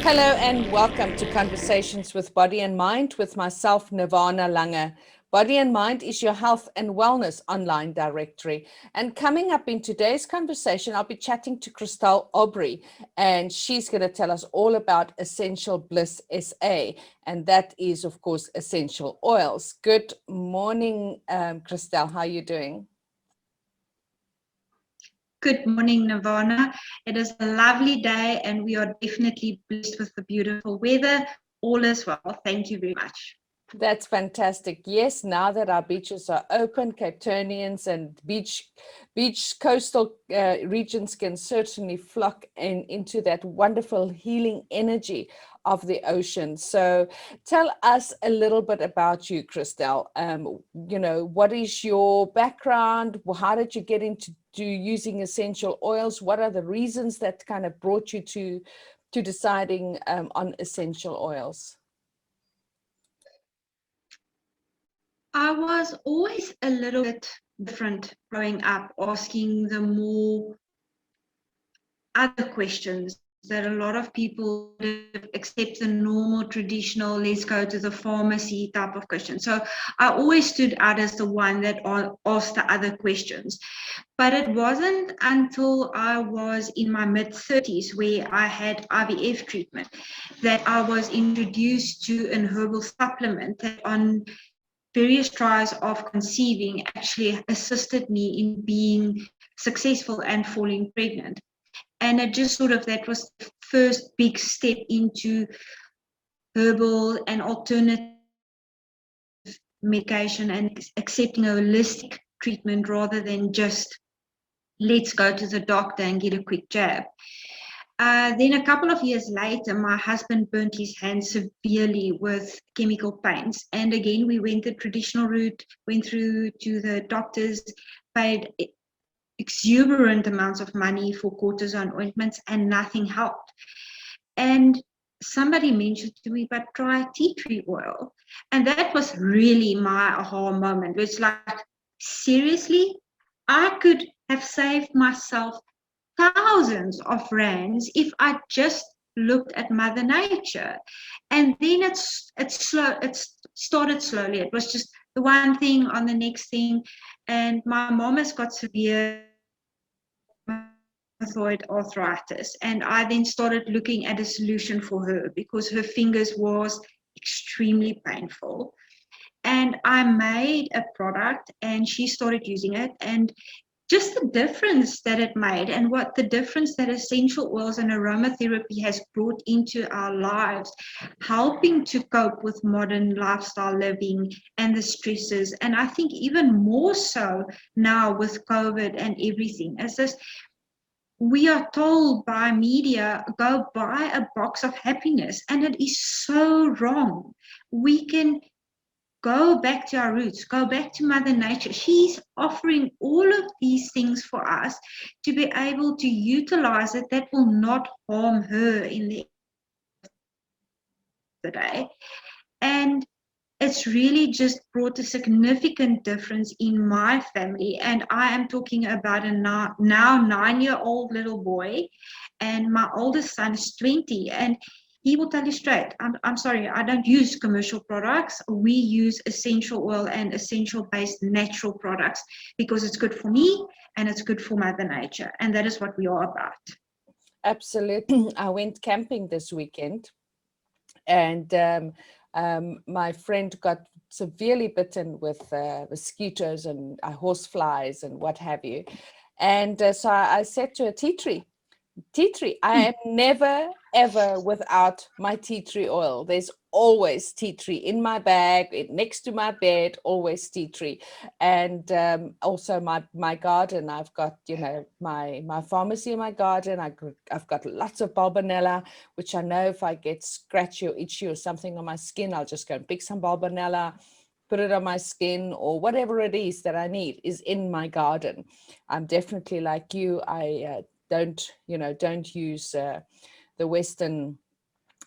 Hello and welcome to Conversations with Body and Mind with myself, Nirvana Lange. Body and Mind is your health and wellness online directory. And coming up in today's conversation, I'll be chatting to Christelle Aubry, and she's going to tell us all about Essential Bliss SA. And that is, of course, essential oils. Good morning, Christelle. How are you doing? Good morning, Nirvana. It is a lovely day and we are definitely blessed with the beautiful weather. All is well. Thank you very much. That's fantastic. Yes, now that our beaches are open, Cape Townians and beach coastal regions can certainly flock into that wonderful healing energy of the ocean. So tell us a little bit about you, Christelle. What is your background? How did you get into using essential oils? What are the reasons that kind of brought you to deciding on essential oils? I was always a little bit different growing up, asking the more other questions that a lot of people accept the normal traditional let's go to the pharmacy type of question. So I always stood out as the one that asked the other questions. But it wasn't until I was in my mid-30s where I had IVF treatment that I was introduced to an herbal supplement that on various tries of conceiving actually assisted me in being successful and falling pregnant. And it just sort of, that was the first big step into herbal and alternative medication and accepting a holistic treatment rather than just let's go to the doctor and get a quick jab. Then a couple of years later, my husband burnt his hand severely with chemical paints. And again, we went the traditional route, went through to the doctors, paid exuberant amounts of money for cortisone ointments, and nothing helped. And somebody mentioned to me, but try tea tree oil. And that was really my aha moment. It's like, seriously? I could have saved myself thousands of rands if I just looked at Mother Nature. And then it started slowly. It was just the one thing on the next thing. And my mom has got severe rheumatoid arthritis. And I then started looking at a solution for her because her fingers was extremely painful. And I made a product and she started using it. And just the difference that it made and what the difference that essential oils and aromatherapy has brought into our lives, helping to cope with modern lifestyle living and the stresses. And I think even more so now with COVID and everything, as this, we are told by media, go buy a box of happiness, and it is so wrong. We can go back to our roots, go back to Mother Nature. She's offering all of these things for us to be able to utilize it that will not harm her in the day. And it's really just brought a significant difference in my family. And I am talking about a now 9-year-old little boy, and my oldest son is 20. And he will tell you straight, I'm sorry, I don't use commercial products. We use essential oil and essential-based natural products because it's good for me and it's good for Mother Nature. And that is what we are about. Absolutely. I went camping this weekend, and my friend got severely bitten with mosquitoes and horseflies and what have you. And so I said to her, tea tree. I am never, ever without my tea tree oil. There's always tea tree in my bag, next to my bed, always tea tree. And also my garden, I've got, my pharmacy in my garden. I've got lots of bulbinella, which I know if I get scratchy or itchy or something on my skin, I'll just go and pick some bulbinella, put it on my skin, or whatever it is that I need is in my garden. I'm definitely like you. I don't use the Western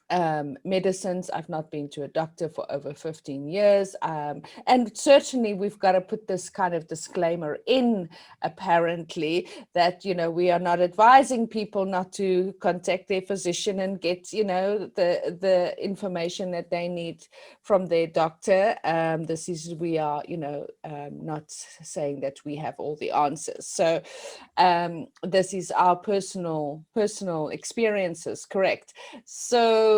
medicines. I've not been to a doctor for over 15 years. And certainly we've got to put this kind of disclaimer in, apparently, that, we are not advising people not to contact their physician and get, the information that they need from their doctor. We are, not saying that we have all the answers. So this is our personal experiences, correct? So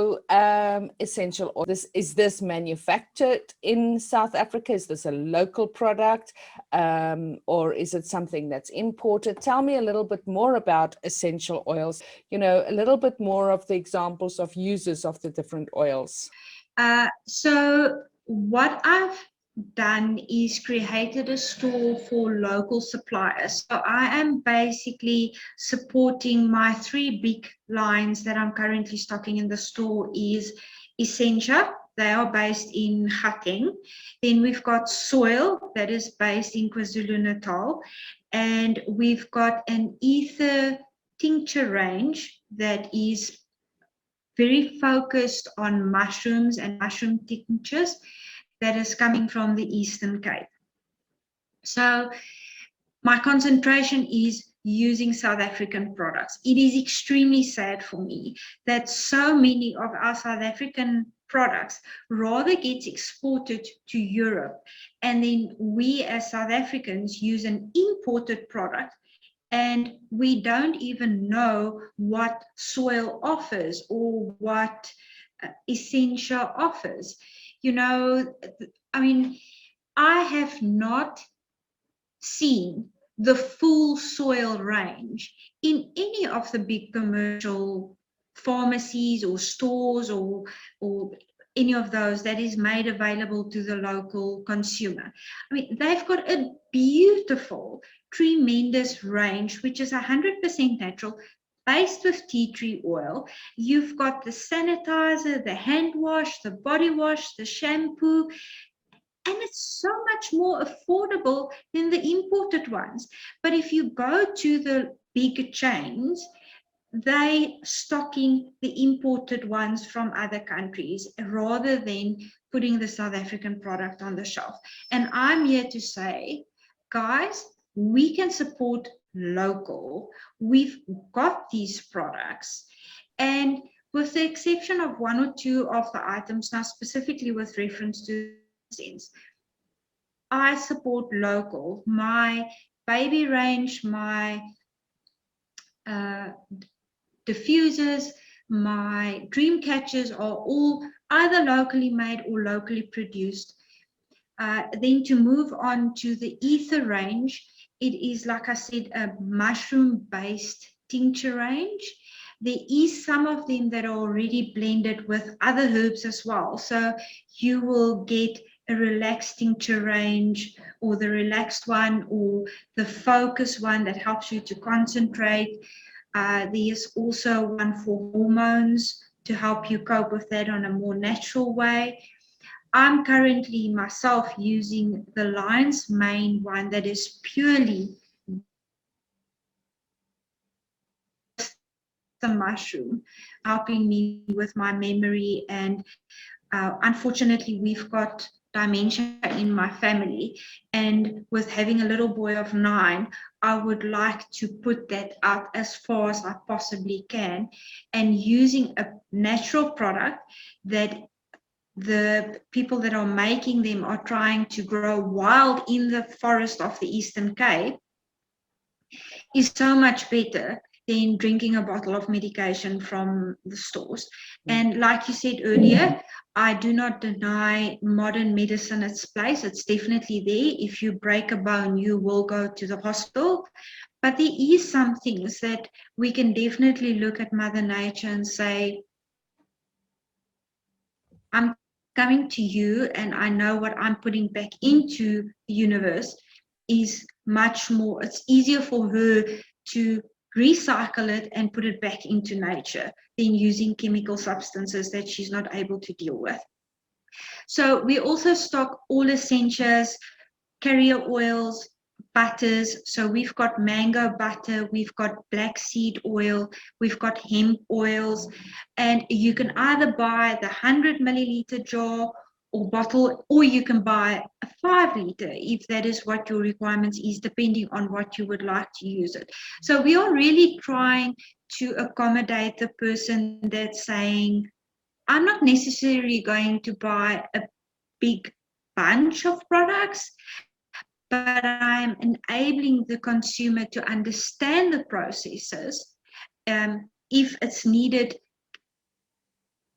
essential oil, is this manufactured in South Africa? Is this a local product, or is it something that's imported? Tell me a little bit more about essential oils, a little bit more of the examples of uses of the different oils. So what I've done is created a store for local suppliers. So I am basically supporting my 3 big lines that I'm currently stocking in the store is Essentia. They are based in Gauteng. Then we've got Soil that is based in KwaZulu-Natal. And we've got an Aether tincture range that is very focused on mushrooms and mushroom tinctures that is coming from the Eastern Cape. So my concentration is using South African products. It is extremely sad for me that so many of our South African products rather gets exported to Europe, and then we as South Africans use an imported product, and we don't even know what Soil offers or what Essentia offers. I have not seen the full Soil range in any of the big commercial pharmacies or stores or any of those that is made available to the local consumer. They've got a beautiful, tremendous range, which is 100% natural, based with tea tree oil. You've got the sanitizer, the hand wash, the body wash, the shampoo, and it's so much more affordable than the imported ones. But if you go to the bigger chains, they stocking the imported ones from other countries rather than putting the South African product on the shelf. And I'm here to say, guys, we can support local. We've got these products. And with the exception of 1 or 2 of the items, now specifically with reference to sense, I support local. My baby range, my diffusers, my dream catchers are all either locally made or locally produced. Then to move on to the Aether range, it is, like I said, a mushroom-based tincture range. There is some of them that are already blended with other herbs as well. So you will get a relaxed tincture range, or the relaxed one, or the focus one that helps you to concentrate. There's also one for hormones to help you cope with that on a more natural way. I'm currently myself using the Lion's Mane one that is purely the mushroom, helping me with my memory. And unfortunately, we've got dementia in my family. And with having a little boy of 9, I would like to put that out as far as I possibly can. And using a natural product that the people that are making them are trying to grow wild in the forest of the Eastern Cape is so much better than drinking a bottle of medication from the stores. And like you said earlier, I do not deny modern medicine its place. It's definitely there. If you break a bone, you will go to the hospital. But there is some things that we can definitely look at Mother Nature and say, I'm coming to you and I know what I'm putting back into the universe is much more, it's easier for her to recycle it and put it back into nature than using chemical substances that she's not able to deal with. So we also stock all essentials, carrier oils, butters. So we've got mango butter, we've got black seed oil, we've got hemp oils, and you can either buy the 100 milliliter jar or bottle, or you can buy a 5 liter if that is what your requirements is, depending on what you would like to use it. So we are really trying to accommodate the person that's saying, I'm not necessarily going to buy a big bunch of products, but I'm enabling the consumer to understand the processes. If it's needed,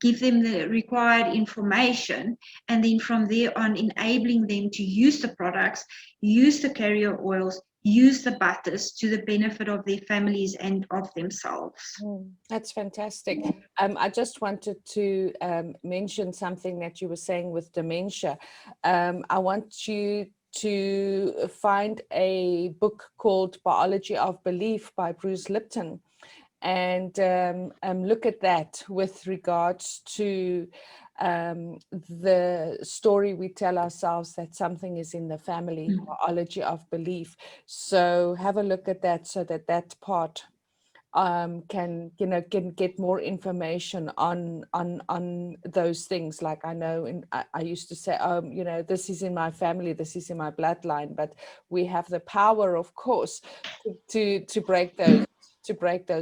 give them the required information, and then from there on, enabling them to use the products, use the carrier oils, use the butters to the benefit of their families and of themselves. That's fantastic. I just wanted to mention something that you were saying with dementia. I want you to find a book called Biology of Belief by Bruce Lipton, and look at that with regards to the story we tell ourselves that something is in the family, biology of belief. So have a look at that, so that that part can get more information on those things. Like I know, I used to say, this is in my family, this is in my bloodline, but we have the power, of course, to break those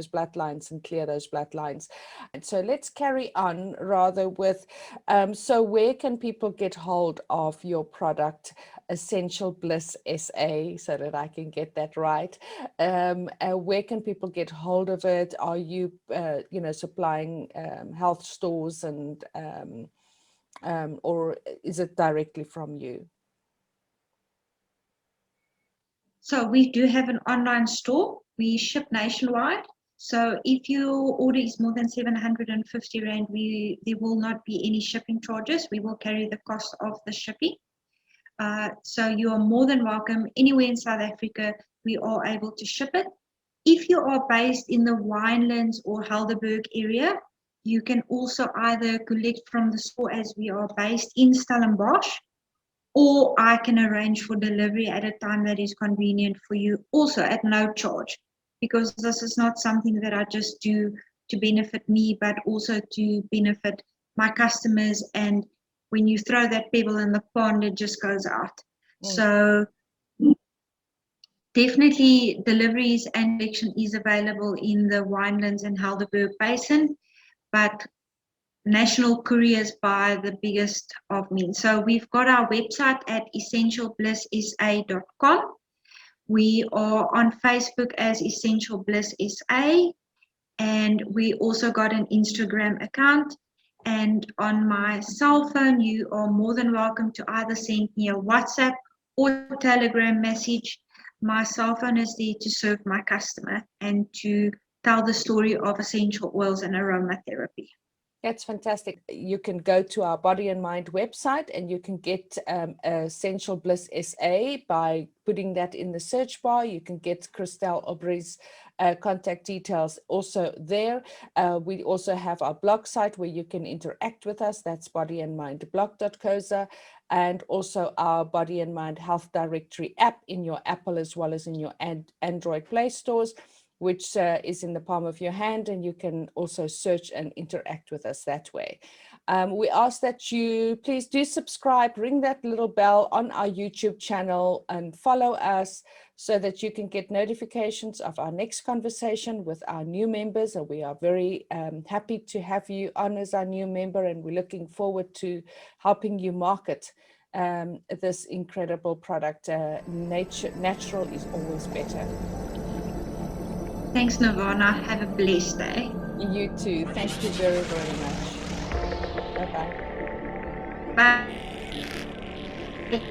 bloodlines and clear those bloodlines. And so let's carry on rather with, so where can people get hold of your product, Essential Bliss SA, so that I can get that right? Where can people get hold of it? Are you, supplying health stores, and or is it directly from you? So we do have an online store. We ship nationwide. So if your order is more than 750 Rand, there will not be any shipping charges. We will carry the cost of the shipping. So you are more than welcome anywhere in South Africa. We are able to ship it. If you are based in the Winelands or Helderberg area, you can also either collect from the store, as we are based in Stellenbosch, or I can arrange for delivery at a time that is convenient for you, also at no charge, because this is not something that I just do to benefit me, but also to benefit my customers. And when you throw that pebble in the pond, it just goes out. So definitely deliveries and collection is available in the Winelands and Helderberg Basin, but national couriers by the biggest of means. So we've got our website at essentialblisssa.com. We are on Facebook as Essential Bliss SA, and we also got an Instagram account. And on my cell phone, you are more than welcome to either send me a WhatsApp or Telegram message. My cell phone is there to serve my customer and to tell the story of essential oils and aromatherapy. That's fantastic. You can go to our Body and Mind website, and you can get Essential Bliss SA by putting that in the search bar. You can get Christelle Aubry's contact details also there. We also have our blog site where you can interact with us. That's bodyandmindblog.co.za, and also our Body and Mind Health Directory app in your Apple as well as in your Android Play stores, which is in the palm of your hand, and you can also search and interact with us that way. We ask that you please do subscribe, ring that little bell on our YouTube channel, and follow us so that you can get notifications of our next conversation with our new members. And we are very happy to have you on as our new member, and we're looking forward to helping you market this incredible product. Natural is always better. Thanks, Nirvana. Have a blessed day. You too. Thank you very, very much. Bye-bye. Bye.